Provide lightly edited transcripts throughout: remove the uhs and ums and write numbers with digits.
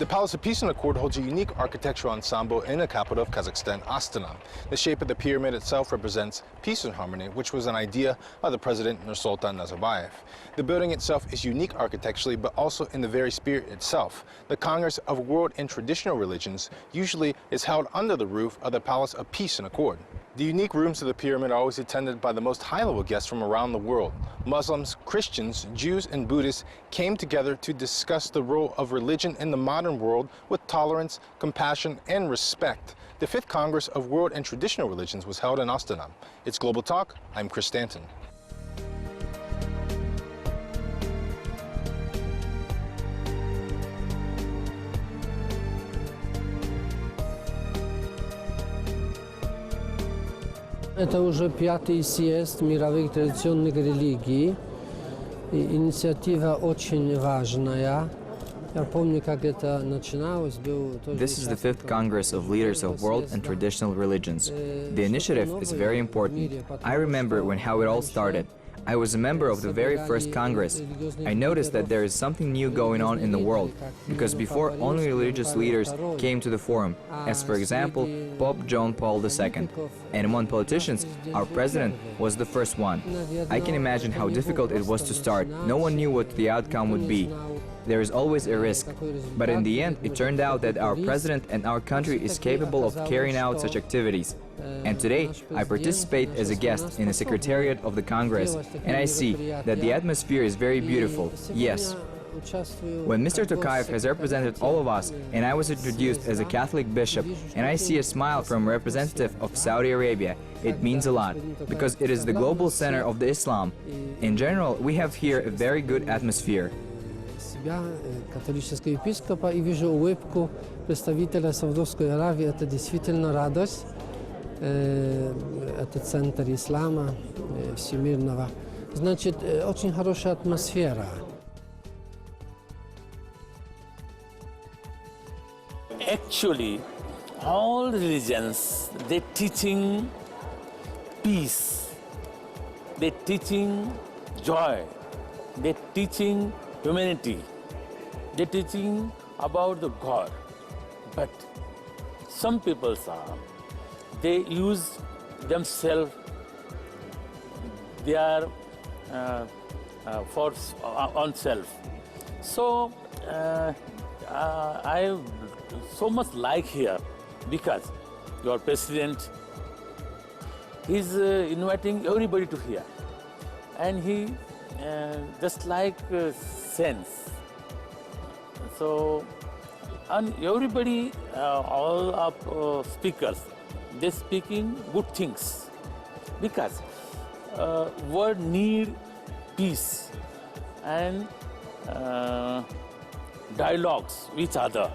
The Palace of Peace and Accord holds a unique architectural ensemble in the capital of Kazakhstan, Astana. The shape of the pyramid itself represents peace and harmony, which was an idea of the President Nursultan Nazarbayev. The building itself is unique architecturally, but also in the very spirit itself. The Congress of World and Traditional Religions usually is held under the roof of the Palace of Peace and Accord. The unique rooms of the pyramid are always attended by the most high-level guests from around the world. Muslims, Christians, Jews, and Buddhists came together to discuss the role of religion in the modern world with tolerance, compassion, and respect. The 5th Congress of World and Traditional Religions was held in Astana. It's Global Talk. I'm Chris Stanton. Это уже 5-й съезд мировых традиционных религий. Инициатива очень важная. Я помню, как это начиналось. This is the 5th Congress of Leaders of World and Traditional Religions. The initiative is very important. I remember how it all started. I was a member of the very first Congress. I noticed that there is something new going on in the world, because before only religious leaders came to the forum, as for example, Pope John Paul II. And among politicians, our president was the first one. I can imagine how difficult it was to start. No one knew what the outcome would be. There is always a risk. But in the end, it turned out that our president and our country is capable of carrying out such activities. And today, I participate as a guest in the Secretariat of the Congress, and I see that the atmosphere is very beautiful, yes. When Mr. Tokayev has represented all of us, and I was introduced as a Catholic bishop, and I see a smile from a representative of Saudi Arabia, it means a lot, because it is the global center of the Islam. In general, we have here a very good atmosphere. Католического епископа и вижу улыбку представителя Саудовской Аравии. Это действительно радость. Это центр ислама всемирного. Значит, очень хорошая атмосфера. Actually, all religions, they're teaching peace, they're teaching joy, they're teaching humanity, they're teaching about the God. But some people they use themselves, they are for on self. So I so much like here because your president is inviting everybody to here, and he just like sense. So and everybody, all of speakers, they speaking good things because world need peace and dialogues with each other.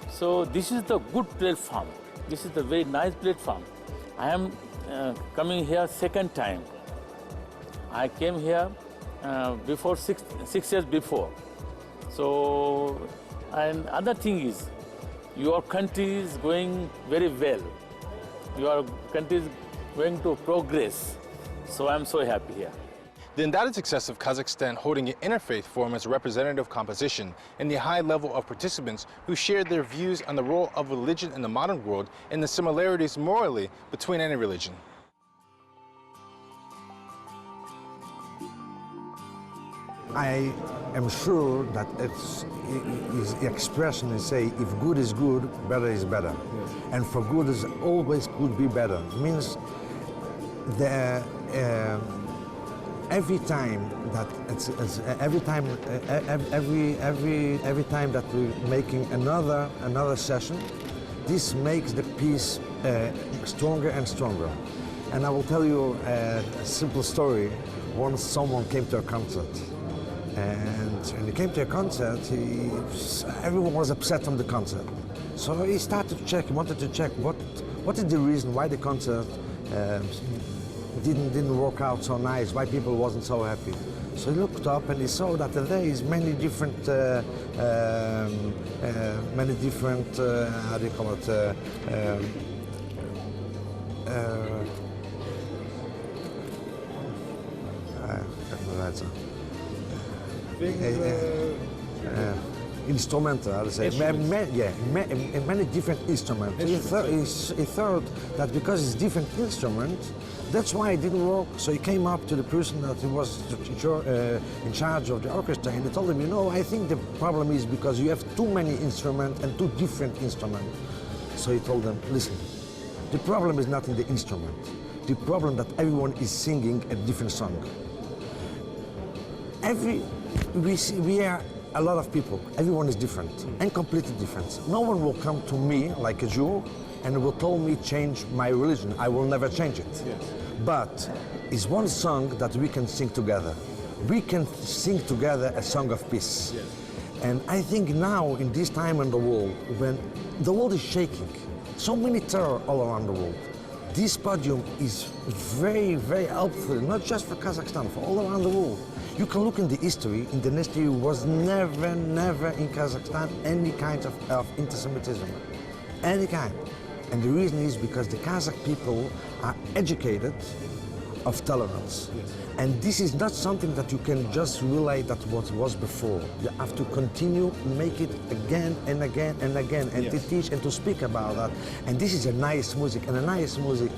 So this is the good platform. This is the very nice platform. I am coming here second time. I came here before six years before. So, and other thing is, your country is going very well. Your country is going to progress. So I'm so happy here. The undoubted success of Kazakhstan holding an interfaith forum as a representative composition and the high level of participants who shared their views on the role of religion in the modern world and the similarities morally between any religion. I am sure that his expression is say, if good is good, better is better. Yes. And for good is always could be better. It means the every time that every time that we're making another session, this makes the peace stronger and stronger. And I will tell you a simple story. Once someone came to a concert, and when he came to a concert, everyone was upset on the concert. So he started to check. He wanted to check what is the reason why the concert didn't work out so nice, why people wasn't so happy. So he looked up and he saw that there is many different how do you call it, instrumental, let's say, many different instruments. He thought that because it's different instruments, that's why it didn't work. So he came up to the person that he was in charge of the orchestra, and he told him, you know, I think the problem is because you have too many instruments and two different instruments. So he told them, listen, the problem is not in the instrument. The problem that everyone is singing a different song. We are a lot of people. Everyone is different and completely different. No one will come to me like a Jew and will tell me change my religion. I will never change it. Yes. But it's one song that we can sing together. We can sing together a song of peace. Yes. And I think now, in this time in the world, when the world is shaking, so many terror all around the world, this podium is very, very helpful, not just for Kazakhstan, for all around the world. You can look in the history, in the history was never in Kazakhstan any kind of anti-Semitism, any kind. And the reason is because the Kazakh people are educated of tolerance. Yes. And this is not something that you can just relay that what was before. You have to continue, make it again and again and again, and to teach and to speak about that. And this is a nice music, and a nice music,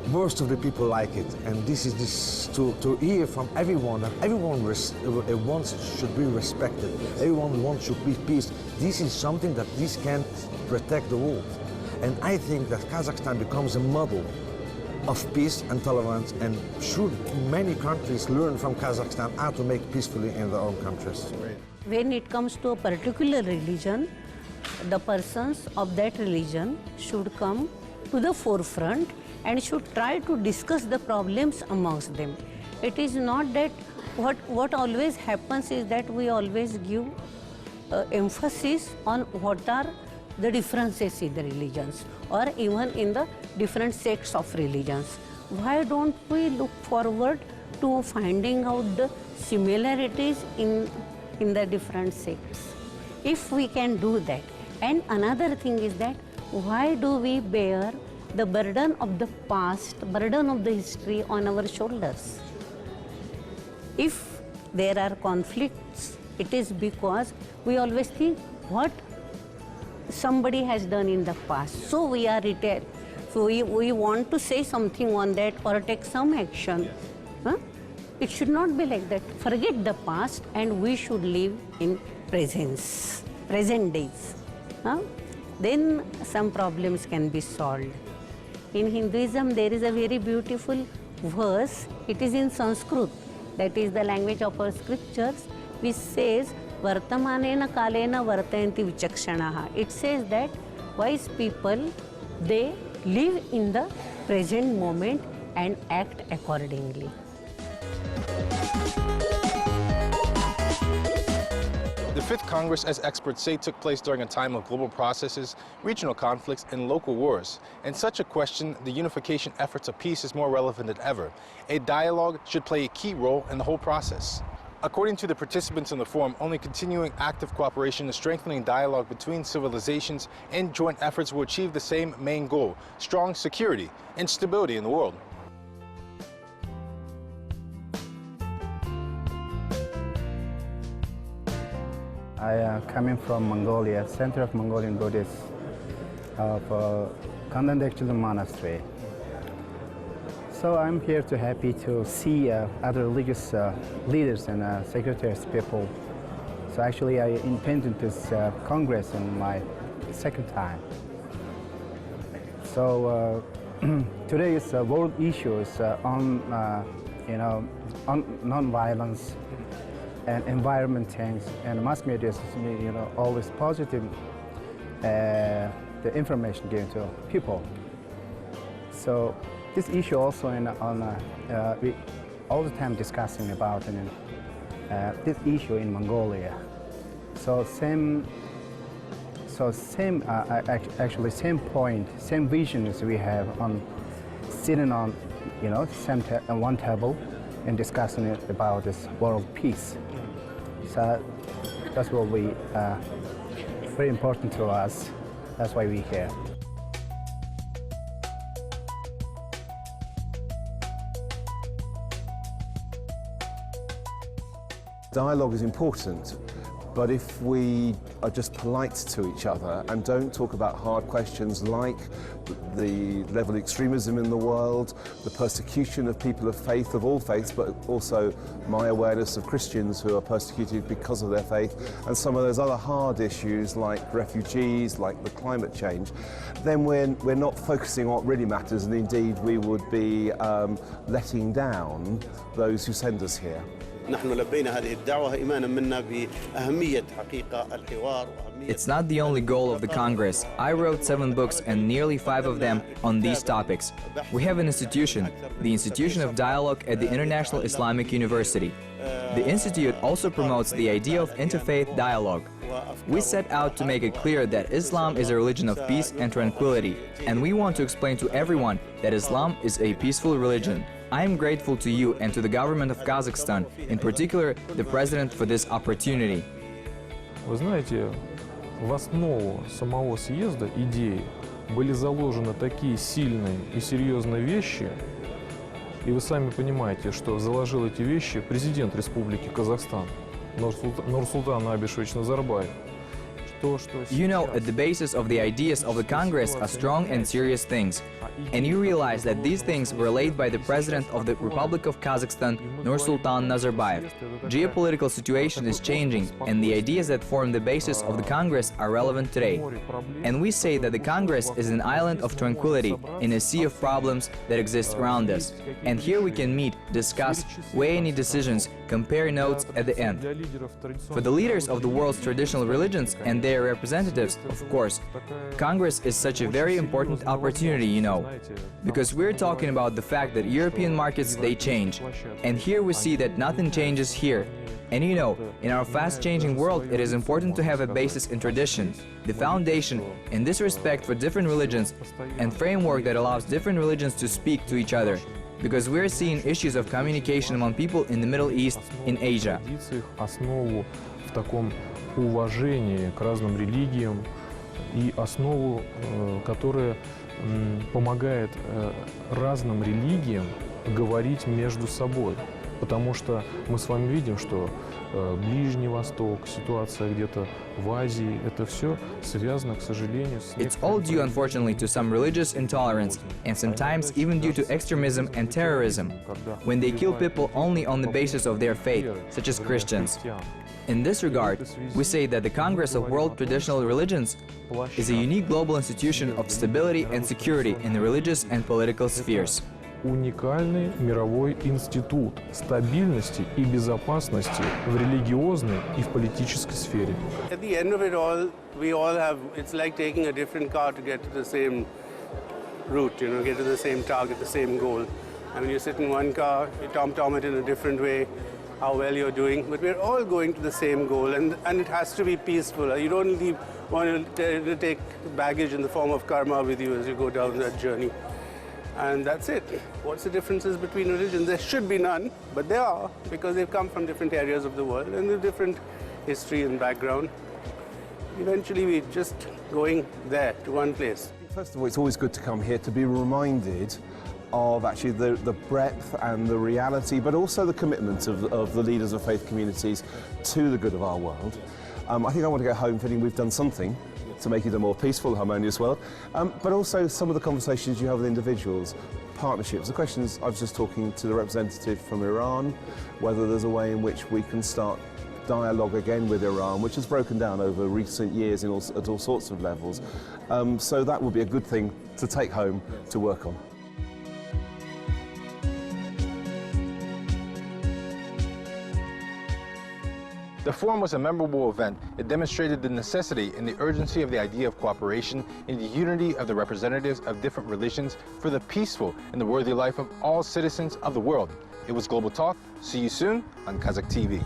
most of the people like it. And this is to hear from everyone, that everyone wants should be respected. Everyone wants should be peace. This is something that this can protect the world. And I think that Kazakhstan becomes a model of peace and tolerance, and should many countries learn from Kazakhstan how to make peacefully in their own countries. When it comes to a particular religion, the persons of that religion should come to the forefront and should try to discuss the problems amongst them. It is not that what always happens is that we always give emphasis on what are the differences in the religions, or even in the different sects of religions. Why don't we look forward to finding out the similarities in the different sects? If we can do that. And another thing is that why do we bear the burden of the past, burden of the history on our shoulders? If there are conflicts, it is because we always think what somebody has done in the past. So we are retail. So we want to say something on that or take some action. Huh? It should not be like that. Forget the past and we should live in present days. Huh? Then some problems can be solved. In Hinduism, there is a very beautiful verse. It is in Sanskrit, that is the language of our scriptures, which says, Vartamanena kalena vartayanti vichakshanaha. It says that wise people, they live in the present moment and act accordingly. The Fifth Congress, as experts say, took place during a time of global processes, regional conflicts, and local wars. In such a question, the unification efforts of peace is more relevant than ever. A dialogue should play a key role in the whole process. According to the participants in the forum, only continuing active cooperation and strengthening dialogue between civilizations and joint efforts will achieve the same main goal: strong security and stability in the world. I am coming from Mongolia, center of Mongolian Buddhists of Kandandekchila Monastery. So I'm here to happy to see other religious leaders and secretaries people. So actually I attended this Congress in my second time. So today is world issues on on non-violence and environment change, and mass media is always positive the information given to people. So this issue also we all the time discussing about this issue in Mongolia. So actually same point, same vision as we have on sitting on one table and discussing it about this world peace. So that will be very important to us. That's why we're here. Dialogue is important, But if we are just polite to each other and don't talk about hard questions like the level of extremism in the world, the persecution of people of faith, of all faiths, but also my awareness of Christians who are persecuted because of their faith, and some of those other hard issues like refugees, like the climate change, then we're not focusing on what really matters, and indeed we would be letting down those who send us here. It's not the only goal of the Congress. I wrote 7 books and nearly 5 of them on these topics. We have an institution, the Institution of Dialogue at the International Islamic University. The institute also promotes the idea of interfaith dialogue. We set out to make it clear that Islam is a religion of peace and tranquility, and we want to explain to everyone that Islam is a peaceful religion. I am grateful to you and to the government of Kazakhstan, in particular the President, for this opportunity. Вы знаете, в основу самого съезда идеи были заложены такие сильные и серьезные вещи, и вы сами понимаете, что заложил эти вещи президент Республики Казахстан Нурсултан Абишевич Назарбаев. You know, at the basis of the ideas of the Congress are strong and serious things. And you realize that these things were laid by the President of the Republic of Kazakhstan, Nursultan Nazarbayev. Geopolitical situation is changing, and the ideas that form the basis of the Congress are relevant today. And we say that the Congress is an island of tranquility in a sea of problems that exist around us. And here we can meet, discuss, weigh any decisions, compare notes at the end. For the leaders of the world's traditional religions and their representatives, of course, Congress is such a very important opportunity, you know, because we're talking about the fact that European markets, they change. And here we see that nothing changes here. And you know, in our fast-changing world, it is important to have a basis in tradition, the foundation, in this respect for different religions, and framework that allows different religions to speak to each other. Because we're seeing issues of communication among people in the Middle East, in Asia. Уважение к разным религиям и основу, которая помогает разным религиям говорить между собой. Потому что мы с вами видим, что Ближний Восток, ситуация где-то в Азии, это все связано, к сожалению, с... It's all due, unfortunately, to some religious intolerance, and sometimes even due to extremism and terrorism, when they kill people only on the basis of their faith, such as Christians. In this regard, we say that the Congress of World Traditional Religions is a unique global institution of stability and security in the religious and political spheres. Уникальный мировой институт стабильности и безопасности в религиозной и в политической сфере. At the end of it all, we all have, it's like taking a different car to get to the same route, you know, get to the same target, the same goal. I mean, you sit in one car, you tom-tom it in a different way, how well you're doing, but we're all going to the same goal, and it has to be peaceful. You don't want to take baggage in the form of karma with you as you go down that journey. And that's it. What's the differences between religions? There should be none, but there are, because they've come from different areas of the world and with different history and background. Eventually, we're just going there, to one place. First of all, it's always good to come here to be reminded of actually the breadth and the reality, but also the commitment of the leaders of faith communities to the good of our world. I think I want to go home feeling we've done something to make it a more peaceful, harmonious world, but also some of the conversations you have with individuals, partnerships. The question is, I was just talking to the representative from Iran, whether there's a way in which we can start dialogue again with Iran, which has broken down over recent years at all sorts of levels. So that would be a good thing to take home to work on. The forum was a memorable event. It demonstrated the necessity and the urgency of the idea of cooperation and the unity of the representatives of different religions for the peaceful and the worthy life of all citizens of the world. It was Global Talk. See you soon on Kazakh TV.